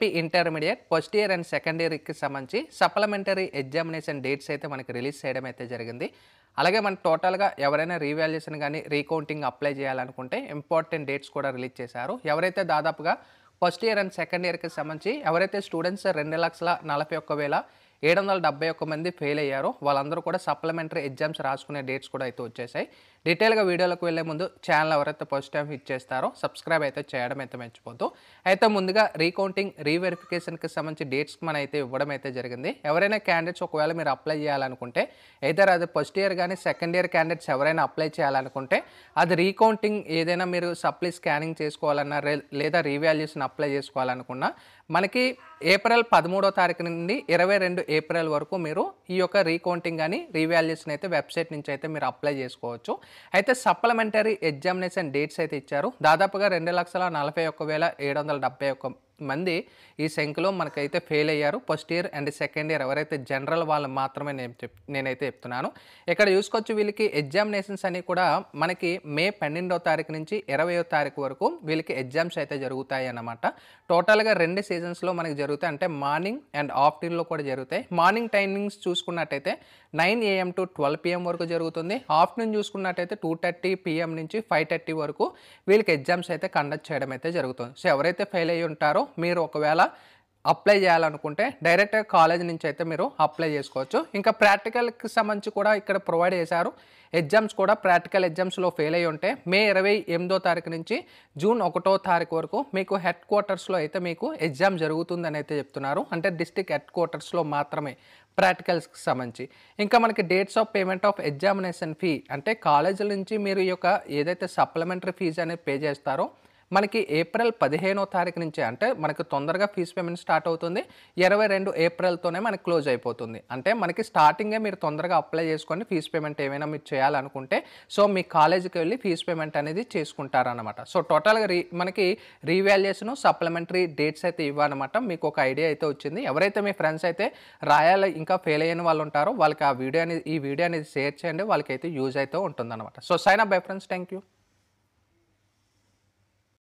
AP intermediate first year and second ఇయర్కి సంబంధించి supplementary examination dates అయితే మనకి రిలీజ్ చేయడం అయితే జరిగింది. అలాగే మన టోటల్‌గా ఎవరైనా రీవాల్యుయేషన్ గాని, రీకౌంటింగ్ అప్లై చేయాలనుకుంటే ఇంపార్టెంట్ డేట్స్ కూడా రిలీజ్ చేశారు. ఎవరైతే దాదాపుగా ఫస్ట్ ఇయర్ అండ్ సెకండ్ ఇయర్‌కి సంబంధించి ఎవరైతే స్టూడెంట్స్ 2,41,771 మంది ఫెయిల్ అయ్యారో వాళ్ళందరూ కూడా సప్లిమెంటరీ ఎగ్జామ్స్ రాసుకునే డేట్స్ కూడా అయితే వచ్చేసాయి. డీటెయిల్‌గా వీడియోలోకి వెళ్ళే ముందు ఛానల్ ఎవరైతే ఫస్ట్ టైం హిట్ చేస్తారో సబ్స్క్రైబ్ అయితే చేయడం అయితే మర్చిపోద్దు. అయితే ముందుగా రీకౌంటింగ్, రీవెరిఫికేషన్‌కి సంబంధించి డేట్స్ మనైతే ఇవ్వడం అయితే జరిగింది. ఎవరైనా క్యాండిడేట్స్ ఒకవేళ మీరు అప్లై చేయాలనుకుంటే ఎయిదర్ అది ఫస్ట్ ఇయర్ గాని, సెకండ్ ఇయర్ క్యాండిడేట్స్ ఎవరైనా అప్లై చేయాలనుకుంటే అది రీకౌంటింగ్ ఏదైనా మీరు సప్లీ స్కానింగ్ చేసుకోవాలన్నా లేదా రీవాల్యుయేషన్ అప్లై చేసుకోవాలనుకున్నా మనకి ఏప్రిల్ 13వ తారీఖు నుండి 22 ఏప్రిల్ వరకు మీరు ఈ యొక్క రీకౌంటింగ్ కానీ రీవాల్యుయేషన్ అయితే వెబ్సైట్ నుంచి అయితే మీరు అప్లై చేసుకోవచ్చు. అయితే సప్లిమెంటరీ ఎగ్జామినేషన్ డేట్స్ అయితే ఇచ్చారు. దాదాపుగా 2,41,771 మంది ఈ సంఖ్యలో మనకైతే ఫెయిల్ అయ్యారు. First year and second year ఎవరైతే జనరల్ వాళ్ళు మాత్రమే నేనైతే చెప్తున్నాను. ఇక్కడ చూసుకోవచ్చు వీళ్ళకి ఎగ్జామినేషన్స్ అన్ని కూడా మనకి మే 12వ తారీఖు నుంచి 20వ తారీఖు వరకు వీళ్ళకి ఎగ్జామ్స్ అయితే జరుగుతాయి అన్నమాట. టోటల్గా 2 సీజన్స్లో మనకి జరుగుతాయి. అంటే మార్నింగ్ అండ్ ఆఫ్టర్నూన్లో కూడా జరుగుతాయి. మార్నింగ్ టైమింగ్స్ చూసుకున్నట్టయితే 9 AM to 12 PM వరకు జరుగుతుంది. ఆఫ్టర్నూన్ చూసుకున్నట్టయితే 2:30 PM నుంచి 5:30 వరకు వీళ్ళకి ఎగ్జామ్స్ అయితే కండక్ట్ చేయడం అయితే జరుగుతుంది. సో ఎవరైతే ఫెయిల్ అయ్యి ఉంటారో మీరు ఒకవేళ అప్లై చేయాలనుకుంటే డైరెక్ట్గా కాలేజ్ నుంచి అయితే మీరు అప్లై చేసుకోవచ్చు. ఇంకా ప్రాక్టికల్కి సంబంధించి కూడా ఇక్కడ ప్రొవైడ్ చేశారు. ఎగ్జామ్స్ కూడా ప్రాక్టికల్ ఎగ్జామ్స్లో ఫెయిల్ అయ్యి ఉంటే మే 28వ తారీఖు నుంచి జూన్ 1వ తారీఖు వరకు మీకు హెడ్ క్వార్టర్స్లో అయితే మీకు ఎగ్జామ్ జరుగుతుందని అయితే చెప్తున్నారు. అంటే డిస్ట్రిక్ట్ హెడ్ క్వార్టర్స్లో మాత్రమే ప్రాక్టికల్స్కి సంబంధించి. ఇంకా మనకి dates of payment of examination fee అంటే కాలేజీల నుంచి మీరు ఈ యొక్క ఏదైతే సప్లిమెంటరీ ఫీజు అనేది పే చేస్తారో మనకి ఏప్రిల్ 15వ తారీఖు నుంచి అంటే మనకి తొందరగా ఫీజు పేమెంట్ స్టార్ట్ అవుతుంది. 22 ఏప్రిల్తోనే మనకి క్లోజ్ అయిపోతుంది. అంటే మనకి స్టార్టింగే మీరు తొందరగా అప్లై చేసుకొని ఫీజు పేమెంట్ ఏమైనా మీరు చేయాలనుకుంటే సో మీ కాలేజీకి వెళ్ళి ఫీజు పేమెంట్ అనేది చేసుకుంటారనమాట. సో టోటల్గా మనకి రీవాల్యుయేషన్, సప్లిమెంటరీ డేట్స్ అయితే ఇవ్వనమాట. మీకు ఒక ఐడియా అయితే వచ్చింది. ఎవరైతే మీ ఫ్రెండ్స్ అయితే రాయాలి ఇంకా ఫెయిల్ అయిన వాళ్ళు ఉంటారో వాళ్ళకి ఈ వీడియో అనేది షేర్ చేయండి. వాళ్ళకైతే యూజ్ అయితే ఉంటుందన్నమాట. So sign up bye friends. Thank you.